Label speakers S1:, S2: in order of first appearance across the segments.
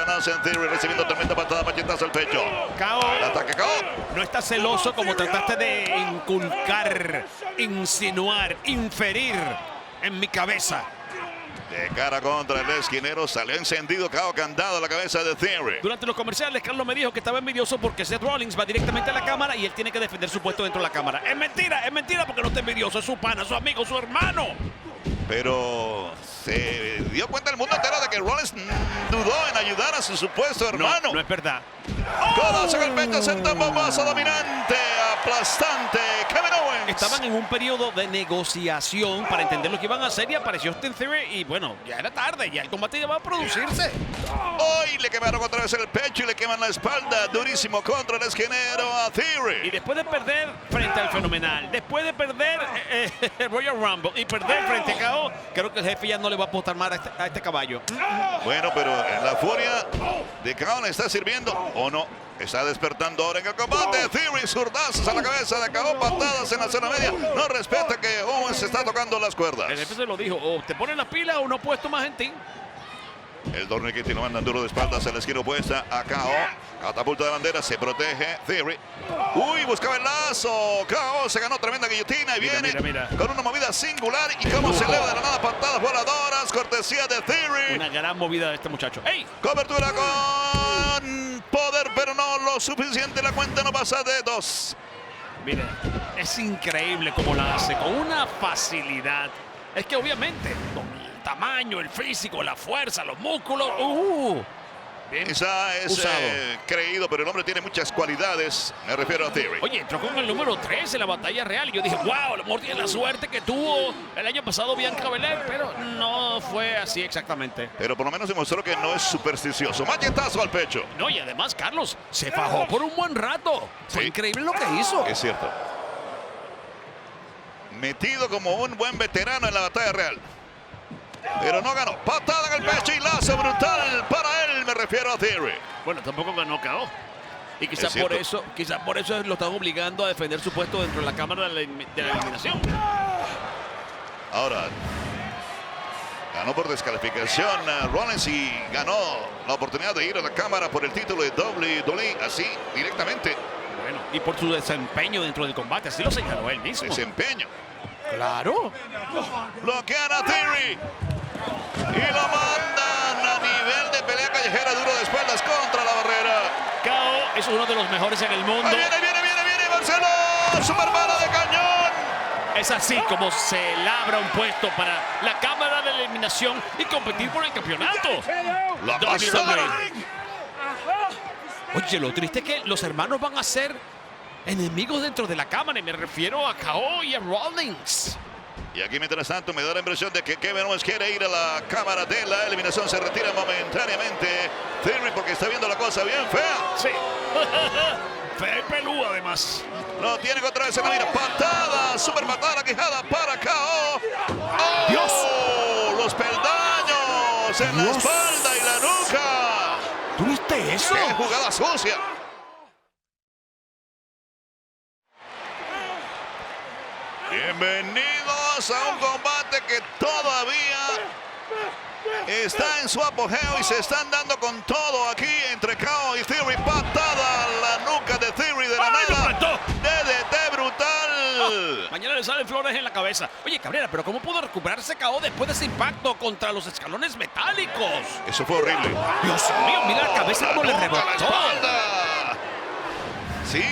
S1: Austin Theory recibiendo tremenda patada, machetazo al pecho.
S2: KO.
S1: El ataque KO.
S2: No estás celoso como trataste de inculcar, insinuar, inferir en mi cabeza.
S1: De cara contra el esquinero, salió encendido, KO candado a la cabeza de Theory.
S2: Durante los comerciales, Carlos me dijo que estaba envidioso porque Seth Rollins va directamente a la cámara y él tiene que defender su puesto dentro de la cámara. Es mentira porque no está envidioso, es su pana, su amigo, su hermano.
S1: Pero se dio cuenta el mundo entero de que Rollins dudó en ayudar a su supuesto hermano.
S2: No es verdad.
S1: Codazo en el pecho, senta un bombazo dominante, aplastante, Kevin Owens.
S2: Estaban en un periodo de negociación para entender lo que iban a hacer y apareció Austin Theory y bueno, ya era tarde, ya el combate ya va a producirse.
S1: Hoy le quemaron otra vez el pecho y le queman la espalda durísimo contra el esquinero a
S2: Y
S1: Theory.
S2: después de perder frente al Fenomenal, después de perder el Royal Rumble y perder frente a KO, creo que el jefe ya no le va a apostar más a este caballo.
S1: Bueno, pero en la furia de KO le está sirviendo o no. Está despertando ahora en el combate. Theory, zurdazos a la cabeza de KO, patadas en la zona media. No respeta que Owens está tocando las cuerdas.
S2: El jefe se lo dijo, o te ponen las pilas o no puesto más en ti.
S1: El torniquete lo mandan duro de espaldas a la esquina opuesta a KO. Catapulta de bandera, se protege Theory. Uy, buscaba el lazo. KO se ganó tremenda guillotina y viene
S2: Mira.
S1: con una movida singular. Y cómo se eleva de la nada, patadas voladoras, cortesía de Theory.
S2: Una gran movida de este muchacho. ¡Ey!
S1: Cobertura con poder, pero no lo suficiente. La cuenta no pasa de 2.
S2: Mire, es increíble cómo la hace, con una facilidad. Es que obviamente, con el tamaño, el físico, la fuerza, los músculos. Bien.
S1: Esa es
S2: Usado.
S1: creído, pero el hombre tiene muchas cualidades. Me refiero a Theory.
S2: Oye, entró con el número 3 en la batalla real. Y yo dije, wow, a lo mejor tiene la suerte que tuvo el año pasado Bianca Belair, pero no fue así exactamente.
S1: Pero por lo menos demostró que no es supersticioso. Machetazo al pecho.
S2: No, y además, Carlos, se fajó por un buen rato. Fue
S1: Sí.
S2: increíble lo que hizo.
S1: Es cierto. Metido como un buen veterano en la batalla real. Pero no ganó. Patada en el pecho y lazo brutal para él. Me refiero a Theory.
S2: Bueno, tampoco ganó KO. Y quizás
S1: Es
S2: por
S1: cierto.
S2: eso lo están obligando a defender su puesto dentro de la cámara de la eliminación.
S1: Ahora, ganó por descalificación Rollins y ganó la oportunidad de ir a la cámara por el título de WWE, así directamente.
S2: Bueno, y por su desempeño dentro del combate, así lo señaló él mismo.
S1: Desempeño.
S2: Claro.
S1: Bloquean a Theory. Y lo mandan a nivel de pelea callejera, duro de espaldas contra la barrera.
S2: KO es uno de los mejores en el mundo.
S1: Ahí viene, Barcelona. Supermano de cañón.
S2: Es así como se labra un puesto para la cámara de eliminación y competir por el campeonato.
S1: La
S2: WWE.
S1: pasada.
S2: Oye, lo triste es que los hermanos van a ser enemigos dentro de la cámara. Y me refiero a KO y a Rollins.
S1: Y aquí, mientras tanto, me da la impresión de que Kevin Owens quiere ir a la cámara de la eliminación. Se retira momentáneamente Theory porque está viendo la cosa bien fea.
S2: Sí. Fea y pelúa, además.
S1: Lo tiene otra vez en la mira. Patada, super patada, la quijada para KO. ¡Oh!
S2: ¡Dios!
S1: Los peldaños en la
S2: ¡Dios!
S1: espalda y la nuca.
S2: ¿Tú viste eso?
S1: ¡Qué jugada sucia! Bienvenidos a un combate que todavía está en su apogeo y se están dando con todo aquí entre KO y Theory. Patada a la nuca de Theory de la
S2: ¡Ay, lo
S1: nada.
S2: plantó!
S1: DDT brutal.
S2: Mañana le salen flores en la cabeza. Oye, Cabrera, pero ¿cómo pudo recuperarse KO después de ese impacto contra los escalones metálicos?
S1: Eso fue horrible.
S2: Dios mío, mira la cabeza como le
S1: nuca, la
S2: rebotó.
S1: espalda. Sí.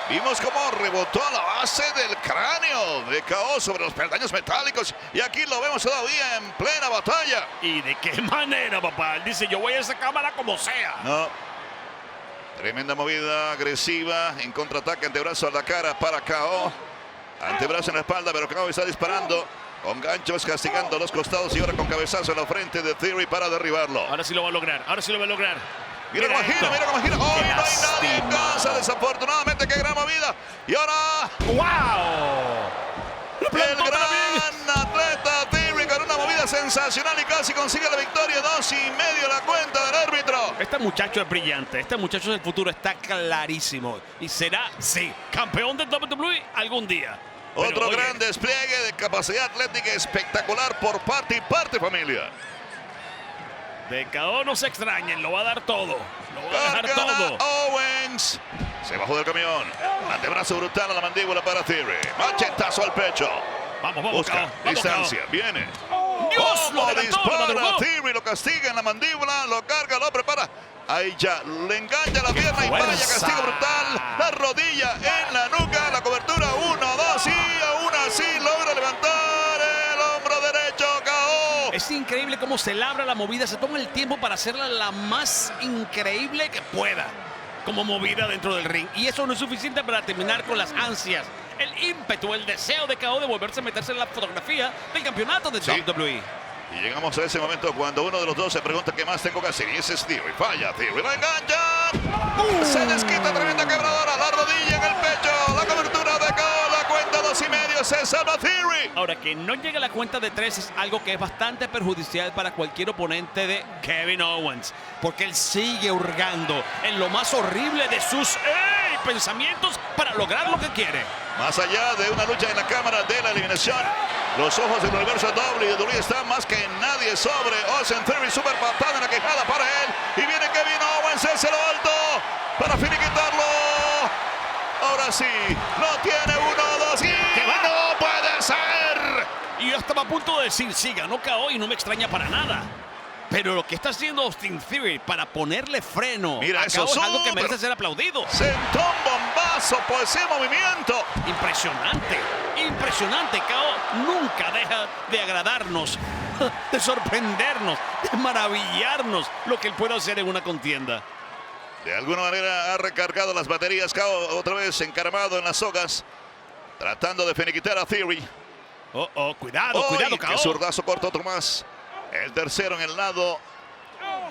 S1: Vimos cómo rebotó a la base del cráneo de KO sobre los peldaños metálicos. Y aquí lo vemos todavía en plena batalla.
S2: ¿Y de qué manera, papá? Él dice, yo voy a esa cámara como sea.
S1: No. Tremenda movida agresiva en contraataque, antebrazo a la cara para KO. Antebrazo en la espalda, pero KO está disparando con ganchos, castigando los costados y ahora con cabezazo en la frente de Theory para derribarlo.
S2: Ahora sí lo va a lograr, ahora sí lo va a lograr.
S1: Mira cómo gira,
S2: esto.
S1: mira cómo gira. ¡Oh, no hay nadie en
S2: Lástima.
S1: casa! Desafortunadamente, qué gran movida. Y ahora
S2: ¡Wow!
S1: el gran atleta Theory con una movida sensacional y casi consigue la victoria. 2.5 la cuenta del árbitro.
S2: Este muchacho es brillante, este muchacho del futuro está clarísimo. Y será, sí, campeón de WWE algún día. Pero,
S1: Otro
S2: oye,
S1: gran despliegue de capacidad atlética espectacular por parte y parte, familia.
S2: De KO no se extrañen, lo va a dar todo. Lo va a dejar todo.
S1: Owens. Se bajó del camión. Antebrazo brutal a la mandíbula para Theory. Machetazo al pecho.
S2: Vamos,
S1: Busca
S2: KO.
S1: distancia. Viene.
S2: Dios, lo adelantó, lo
S1: dispara.
S2: madrugó.
S1: Theory lo castiga en la mandíbula. Lo carga, lo prepara. Ahí ya le engancha la pierna y vaya castigo brutal. La rodilla en la nuca. La cobertura 1, 2 y aún así logra levantar el hombro derecho. KO.
S2: Es increíble cómo se labra la movida. Se toma el tiempo para hacerla la más increíble que pueda. Como movida dentro del ring. Y eso no es suficiente para terminar con las ansias, el ímpetu, el deseo de KO de volverse a meterse en la fotografía del campeonato de WWE.
S1: Y llegamos a ese momento cuando uno de los dos se pregunta qué más tengo que hacer. Y ese es Theory. Falla Theory. ¡Lo engancha! Se desquita tremenda quebradora. La rodilla en el pecho. La cobertura de KO. La cuenta 2.5. Se salva Theory.
S2: Ahora, que no llegue a la cuenta de 3 es algo que es bastante perjudicial para cualquier oponente de Kevin Owens. Porque él sigue hurgando en lo más horrible de sus pensamientos para lograr lo que quiere.
S1: Más allá de una lucha en la cámara de la eliminación, los ojos del universo WWE están más que nadie sobre Austin Theory. Super patada en la quejada para él. Y viene Kevin Owens, es lo alto para finiquitarlo. Ahora sí, lo tiene 1, 2 y no puede ser.
S2: Y yo estaba a punto de decir, sí, ganó KO y no me extraña para nada. Pero lo que está haciendo Austin Theory para ponerle freno
S1: Mira,
S2: a
S1: eso
S2: KO es algo que
S1: súper.
S2: merece ser aplaudido.
S1: Sentó un bombazo por ese movimiento.
S2: Impresionante, impresionante. KO nunca deja de agradarnos, de sorprendernos, de maravillarnos lo que él puede hacer en una contienda.
S1: De alguna manera ha recargado las baterías. KO otra vez encaramado en las sogas, tratando de finiquitar a Theory.
S2: Cuidado, cuidado,
S1: ¡Qué
S2: KO.
S1: zurdazo corto! Otro más. El tercero en el lado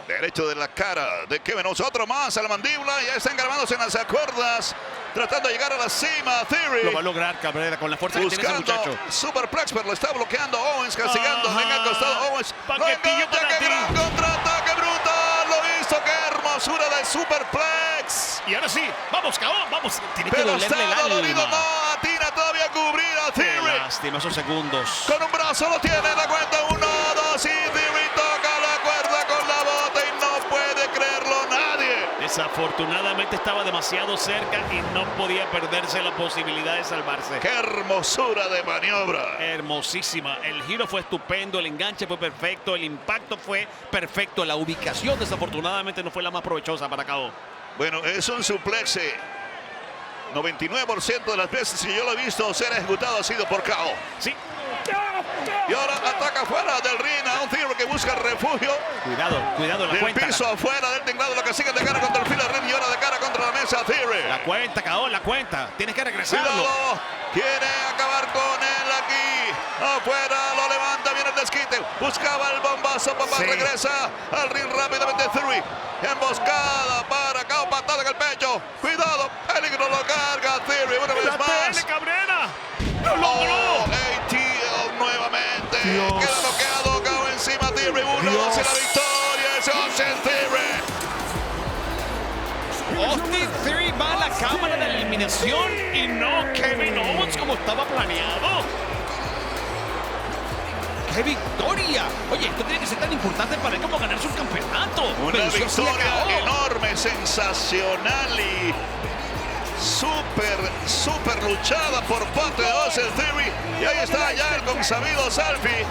S1: derecho de la cara de Kevin Owens. Otro más a la mandíbula. Ya está encaramándose en las cuerdas, tratando de llegar a la cima. Theory
S2: Lo va a lograr, Cabrera, con la fuerza que tiene ese
S1: buscando
S2: muchacho.
S1: superplex, pero lo está bloqueando Owens, castigando en el costado. Owens lo
S2: Paquetillo
S1: engancha.
S2: para
S1: ¡Qué
S2: ti.
S1: gran contraataque brutal! Lo hizo. ¡Qué hermosura de superplex!
S2: Y ahora sí, vamos, KO, vamos. Tiene que
S1: Pero
S2: dolerle el
S1: está dolorido.
S2: alma.
S1: No atina todavía a cubrir a
S2: Qué
S1: Theory.
S2: lástima esos segundos.
S1: Con un brazo lo tiene, la cuenta 1, 2 y Theory toca la cuerda con la bota y no puede creerlo nadie.
S2: Desafortunadamente estaba demasiado cerca y no podía perderse la posibilidad de salvarse.
S1: ¡Qué hermosura de maniobra!
S2: Hermosísima. El giro fue estupendo, el enganche fue perfecto, el impacto fue perfecto. La ubicación desafortunadamente no fue la más provechosa para KO.
S1: Bueno, es un suplex. 99% de las veces que yo lo he visto ser ejecutado ha sido por KO.
S2: Sí.
S1: Y ahora ataca fuera del ring a un Theory que busca refugio.
S2: Cuidado, la
S1: Del
S2: cuenta.
S1: piso afuera del tinglado, lo que sigue de cara contra el filo del ring y ahora de cara contra la mesa Theory.
S2: La cuenta, KO, la cuenta. Tienes que regresarlo.
S1: Cuidado, quiere acabar con él aquí. Afuera, lo levanta, viene el desquite. Buscaba el bombazo, papá,
S2: Sí.
S1: regresa al ring rápidamente Theory. Emboscada para KO, patada en el pecho. Cuidado, peligro, lo carga Theory una vez
S2: ¡La
S1: más.
S2: tiene, Cabrera! ¡Lo logró!
S1: ATL nuevamente.
S2: Dios.
S1: Queda noqueado, KO encima Theory. 1, 2 y la victoria. Es Austin Theory.
S2: Austin Theory va a la cámara de la eliminación y no Kevin Owens como estaba planeado. ¡Qué victoria! Oye, esto tiene que ser tan importante para él como ganarse un campeonato.
S1: Una
S2: Venció así a
S1: victoria
S2: KO.
S1: enorme, sensacional y súper luchada por parte de Austin Theory. Y ahí está ya el consabido selfie